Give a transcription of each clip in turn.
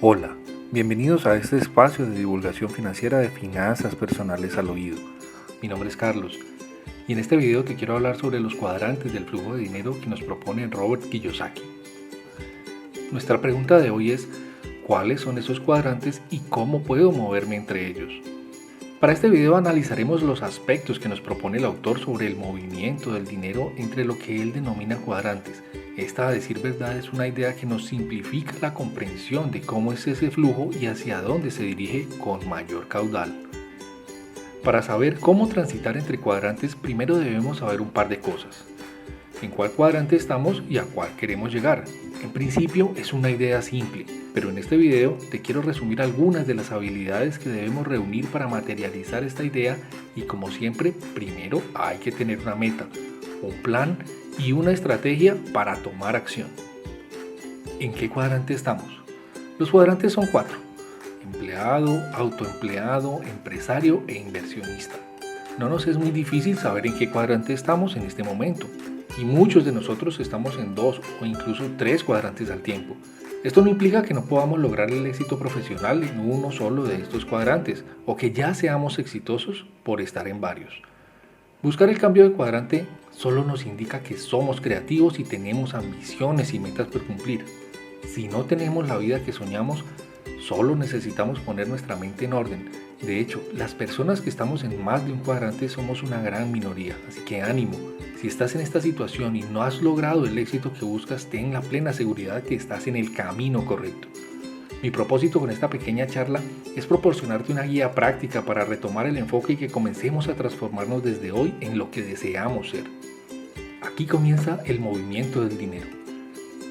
Hola, bienvenidos a este espacio de divulgación financiera de finanzas personales al oído. Mi nombre es Carlos y en este video te quiero hablar sobre los cuadrantes del flujo de dinero que nos propone Robert Kiyosaki. Nuestra pregunta de hoy es, ¿cuáles son esos cuadrantes y cómo puedo moverme entre ellos? Para este video analizaremos los aspectos que nos propone el autor sobre el movimiento del dinero entre lo que él denomina cuadrantes. Esta, a decir verdad, es una idea que nos simplifica la comprensión de cómo es ese flujo y hacia dónde se dirige con mayor caudal. Para saber cómo transitar entre cuadrantes, primero debemos saber un par de cosas. En cuál cuadrante estamos y a cuál queremos llegar. En principio es una idea simple, pero en este video te quiero resumir algunas de las habilidades que debemos reunir para materializar esta idea y, como siempre, primero hay que tener una meta, un plan y una estrategia para tomar acción. ¿En qué cuadrante estamos? Los cuadrantes son 4: empleado, autoempleado, empresario e inversionista. No nos es muy difícil saber en qué cuadrante estamos en este momento, y muchos de nosotros estamos en 2 o incluso 3 cuadrantes al tiempo. Esto no implica que no podamos lograr el éxito profesional en uno solo de estos cuadrantes, o que ya seamos exitosos por estar en varios. Buscar el cambio de cuadrante solo nos indica que somos creativos y tenemos ambiciones y metas por cumplir. Si no tenemos la vida que soñamos, solo necesitamos poner nuestra mente en orden. De hecho, las personas que estamos en más de un cuadrante somos una gran minoría, así que ánimo. Si estás en esta situación y no has logrado el éxito que buscas, ten la plena seguridad que estás en el camino correcto. Mi propósito con esta pequeña charla es proporcionarte una guía práctica para retomar el enfoque y que comencemos a transformarnos desde hoy en lo que deseamos ser. Aquí comienza el movimiento del dinero.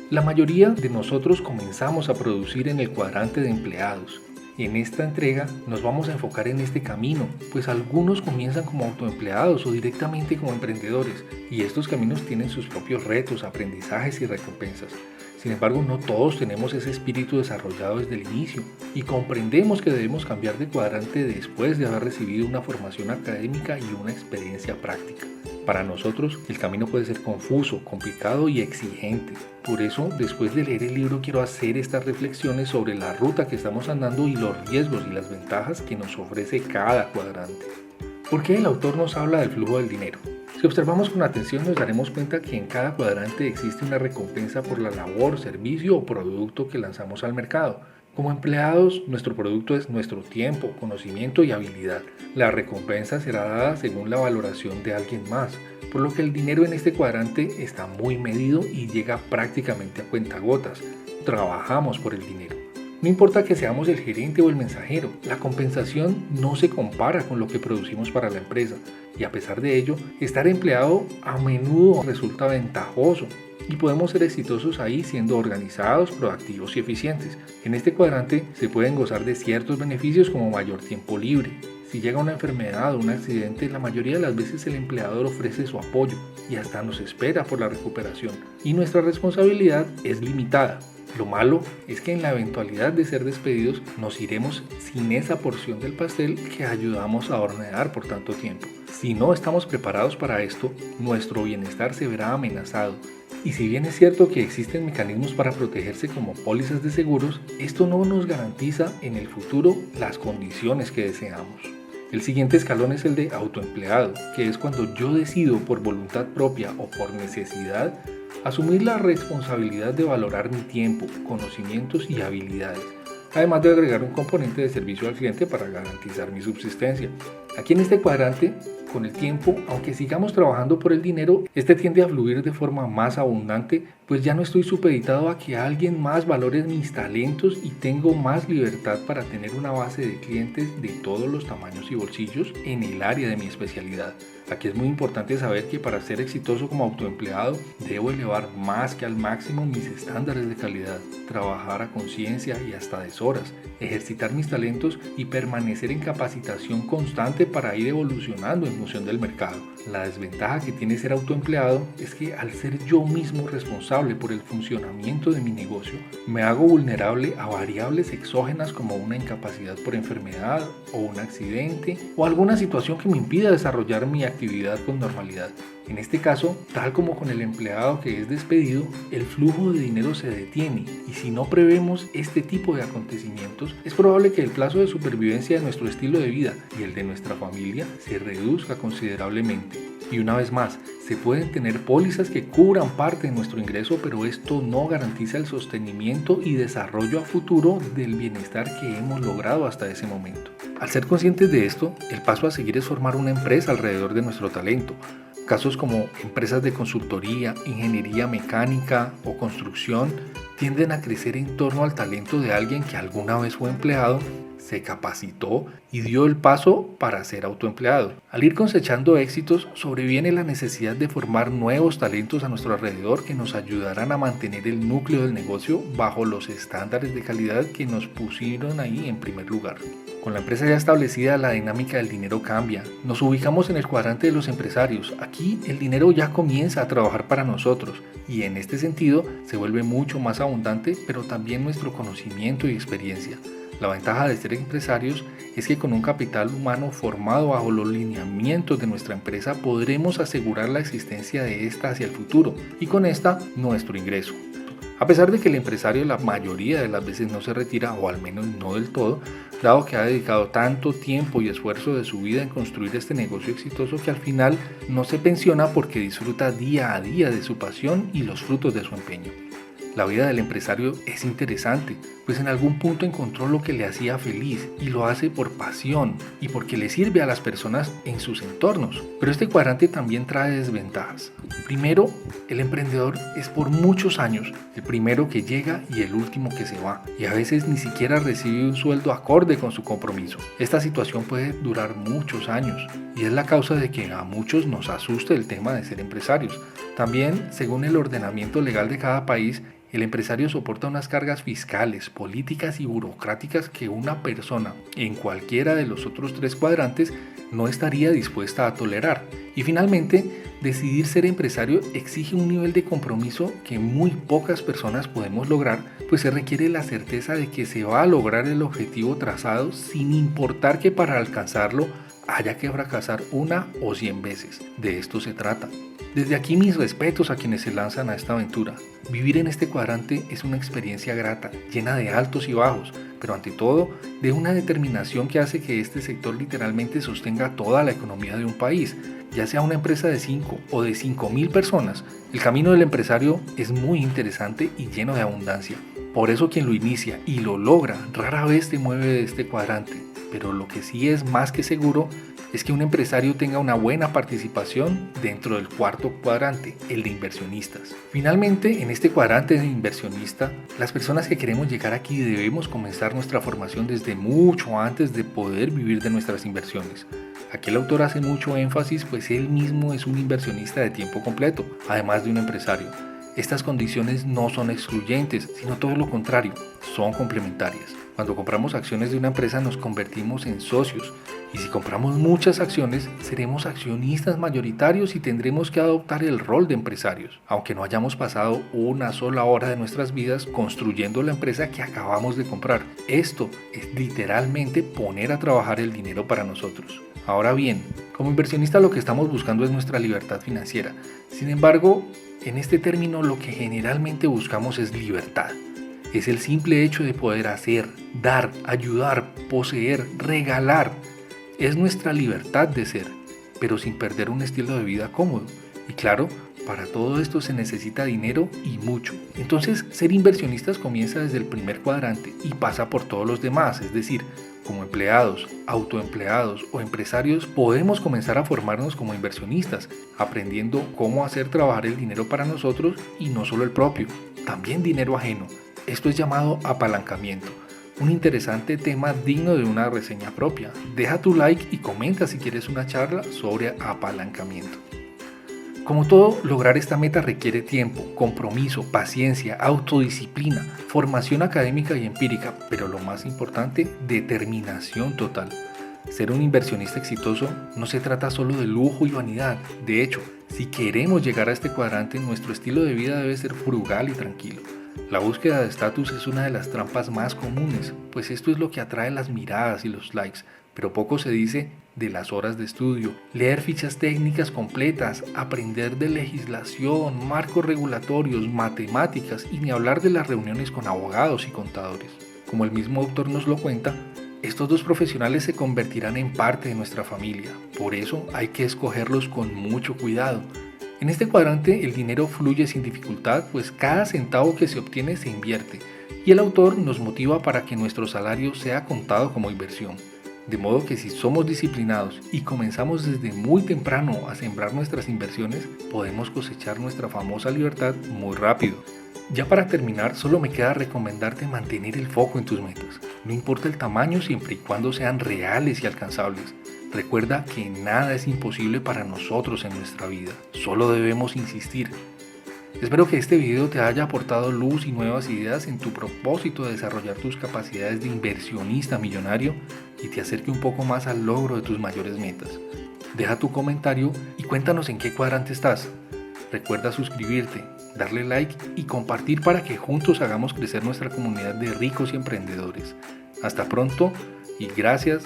La mayoría de nosotros comenzamos a producir en el cuadrante de empleados. En esta entrega nos vamos a enfocar en este camino, pues algunos comienzan como autoempleados o directamente como emprendedores, y estos caminos tienen sus propios retos, aprendizajes y recompensas. Sin embargo, no todos tenemos ese espíritu desarrollado desde el inicio y comprendemos que debemos cambiar de cuadrante después de haber recibido una formación académica y una experiencia práctica. Para nosotros, el camino puede ser confuso, complicado y exigente. Por eso, después de leer el libro, quiero hacer estas reflexiones sobre la ruta que estamos andando y los riesgos y las ventajas que nos ofrece cada cuadrante. ¿Por qué el autor nos habla del flujo del dinero? Si observamos con atención, nos daremos cuenta que en cada cuadrante existe una recompensa por la labor, servicio o producto que lanzamos al mercado. Como empleados, nuestro producto es nuestro tiempo, conocimiento y habilidad. La recompensa será dada según la valoración de alguien más, por lo que el dinero en este cuadrante está muy medido y llega prácticamente a cuentagotas. Trabajamos por el dinero. No importa que seamos el gerente o el mensajero, la compensación no se compara con lo que producimos para la empresa, y a pesar de ello, estar empleado a menudo resulta ventajoso y podemos ser exitosos ahí siendo organizados, proactivos y eficientes. En este cuadrante se pueden gozar de ciertos beneficios como mayor tiempo libre. Si llega una enfermedad o un accidente, la mayoría de las veces el empleador ofrece su apoyo y hasta nos espera por la recuperación, y nuestra responsabilidad es limitada. Lo malo es que en la eventualidad de ser despedidos nos iremos sin esa porción del pastel que ayudamos a hornear por tanto tiempo. Si no estamos preparados para esto, nuestro bienestar se verá amenazado. Y si bien es cierto que existen mecanismos para protegerse como pólizas de seguros, esto no nos garantiza en el futuro las condiciones que deseamos. El siguiente escalón es el de autoempleado, que es cuando yo decido por voluntad propia o por necesidad asumir la responsabilidad de valorar mi tiempo, conocimientos y habilidades, además de agregar un componente de servicio al cliente para garantizar mi subsistencia. Aquí en este cuadrante, con el tiempo, aunque sigamos trabajando por el dinero, este tiende a fluir de forma más abundante, pues ya no estoy supeditado a que alguien más valore mis talentos y tengo más libertad para tener una base de clientes de todos los tamaños y bolsillos en el área de mi especialidad. Aquí es muy importante saber que para ser exitoso como autoempleado debo elevar más que al máximo mis estándares de calidad, trabajar a conciencia y hasta deshoras, ejercitar mis talentos y permanecer en capacitación constante para ir evolucionando en función del mercado. La desventaja que tiene ser autoempleado es que al ser yo mismo responsable por el funcionamiento de mi negocio, me hago vulnerable a variables exógenas como una incapacidad por enfermedad o un accidente o alguna situación que me impida desarrollar mi actividad con normalidad. En este caso, tal como con el empleado que es despedido, el flujo de dinero se detiene y si no prevemos este tipo de acontecimientos, es probable que el plazo de supervivencia de nuestro estilo de vida y el de nuestra familia se reduzca considerablemente. Y una vez más, se pueden tener pólizas que cubran parte de nuestro ingreso, pero esto no garantiza el sostenimiento y desarrollo a futuro del bienestar que hemos logrado hasta ese momento. Al ser conscientes de esto, el paso a seguir es formar una empresa alrededor de nuestro talento. Casos como empresas de consultoría, ingeniería mecánica o construcción tienden a crecer en torno al talento de alguien que alguna vez fue empleado, se capacitó y dio el paso para ser autoempleado. Al ir cosechando éxitos, sobreviene la necesidad de formar nuevos talentos a nuestro alrededor que nos ayudarán a mantener el núcleo del negocio bajo los estándares de calidad que nos pusieron ahí en primer lugar. Con la empresa ya establecida, la dinámica del dinero cambia. Nos ubicamos en el cuadrante de los empresarios. Aquí el dinero ya comienza a trabajar para nosotros y en este sentido se vuelve mucho más abundante, pero también nuestro conocimiento y experiencia. La ventaja de ser empresarios es que con un capital humano formado bajo los lineamientos de nuestra empresa podremos asegurar la existencia de esta hacia el futuro y con esta nuestro ingreso. A pesar de que el empresario la mayoría de las veces no se retira, o al menos no del todo, dado que ha dedicado tanto tiempo y esfuerzo de su vida en construir este negocio exitoso que al final no se pensiona porque disfruta día a día de su pasión y los frutos de su empeño. La vida del empresario es interesante, pues en algún punto encontró lo que le hacía feliz y lo hace por pasión y porque le sirve a las personas en sus entornos. Pero este cuadrante también trae desventajas. Primero, el emprendedor es por muchos años el primero que llega y el último que se va, y a veces ni siquiera recibe un sueldo acorde con su compromiso. Esta situación puede durar muchos años y es la causa de que a muchos nos asuste el tema de ser empresarios. También, según el ordenamiento legal de cada país, el empresario soporta unas cargas fiscales, políticas y burocráticas que una persona en cualquiera de los otros tres cuadrantes no estaría dispuesta a tolerar. Y finalmente, decidir ser empresario exige un nivel de compromiso que muy pocas personas podemos lograr, pues se requiere la certeza de que se va a lograr el objetivo trazado sin importar que para alcanzarlo haya que fracasar 1 o 100 veces. De esto se trata. Desde aquí mis respetos a quienes se lanzan a esta aventura. Vivir en este cuadrante es una experiencia grata, llena de altos y bajos, pero ante todo de una determinación que hace que este sector literalmente sostenga toda la economía de un país, ya sea una empresa de 5 o de 5.000 personas. El camino del empresario es muy interesante y lleno de abundancia. Por eso quien lo inicia y lo logra rara vez se mueve de este cuadrante, pero lo que sí es más que seguro es que un empresario tenga una buena participación dentro del cuarto cuadrante, el de inversionistas. Finalmente, en este cuadrante de inversionista, las personas que queremos llegar aquí debemos comenzar nuestra formación desde mucho antes de poder vivir de nuestras inversiones. Aquí el autor hace mucho énfasis, pues él mismo es un inversionista de tiempo completo, además de un empresario. Estas condiciones no son excluyentes, sino todo lo contrario, son complementarias. Cuando compramos acciones de una empresa nos convertimos en socios y si compramos muchas acciones seremos accionistas mayoritarios y tendremos que adoptar el rol de empresarios, aunque no hayamos pasado una sola hora de nuestras vidas construyendo la empresa que acabamos de comprar. Esto es literalmente poner a trabajar el dinero para nosotros. Ahora bien, como inversionista lo que estamos buscando es nuestra libertad financiera. Sin embargo, en este término lo que generalmente buscamos es libertad. Es el simple hecho de poder hacer, dar, ayudar, poseer, regalar. Es nuestra libertad de ser, pero sin perder un estilo de vida cómodo. Y claro, para todo esto se necesita dinero y mucho. Entonces, ser inversionistas comienza desde el primer cuadrante y pasa por todos los demás, es decir, como empleados, autoempleados o empresarios, podemos comenzar a formarnos como inversionistas, aprendiendo cómo hacer trabajar el dinero para nosotros y no solo el propio, también dinero ajeno. Esto es llamado apalancamiento, un interesante tema digno de una reseña propia. Deja tu like y comenta si quieres una charla sobre apalancamiento. Como todo, lograr esta meta requiere tiempo, compromiso, paciencia, autodisciplina, formación académica y empírica, pero lo más importante, determinación total. Ser un inversionista exitoso no se trata solo de lujo y vanidad. De hecho, si queremos llegar a este cuadrante, nuestro estilo de vida debe ser frugal y tranquilo. La búsqueda de estatus es una de las trampas más comunes, pues esto es lo que atrae las miradas y los likes, pero poco se dice de las horas de estudio, leer fichas técnicas completas, aprender de legislación, marcos regulatorios, matemáticas y ni hablar de las reuniones con abogados y contadores. Como el mismo autor nos lo cuenta, estos dos profesionales se convertirán en parte de nuestra familia, por eso hay que escogerlos con mucho cuidado. En este cuadrante el dinero fluye sin dificultad, pues cada centavo que se obtiene se invierte, y el autor nos motiva para que nuestro salario sea contado como inversión. De modo que si somos disciplinados y comenzamos desde muy temprano a sembrar nuestras inversiones, podemos cosechar nuestra famosa libertad muy rápido. Ya para terminar, solo me queda recomendarte mantener el foco en tus metas. No importa el tamaño siempre y cuando sean reales y alcanzables. Recuerda que nada es imposible para nosotros en nuestra vida, solo debemos insistir. Espero que este video te haya aportado luz y nuevas ideas en tu propósito de desarrollar tus capacidades de inversionista millonario y te acerque un poco más al logro de tus mayores metas. Deja tu comentario y cuéntanos en qué cuadrante estás. Recuerda suscribirte, darle like y compartir para que juntos hagamos crecer nuestra comunidad de ricos y emprendedores. Hasta pronto y gracias.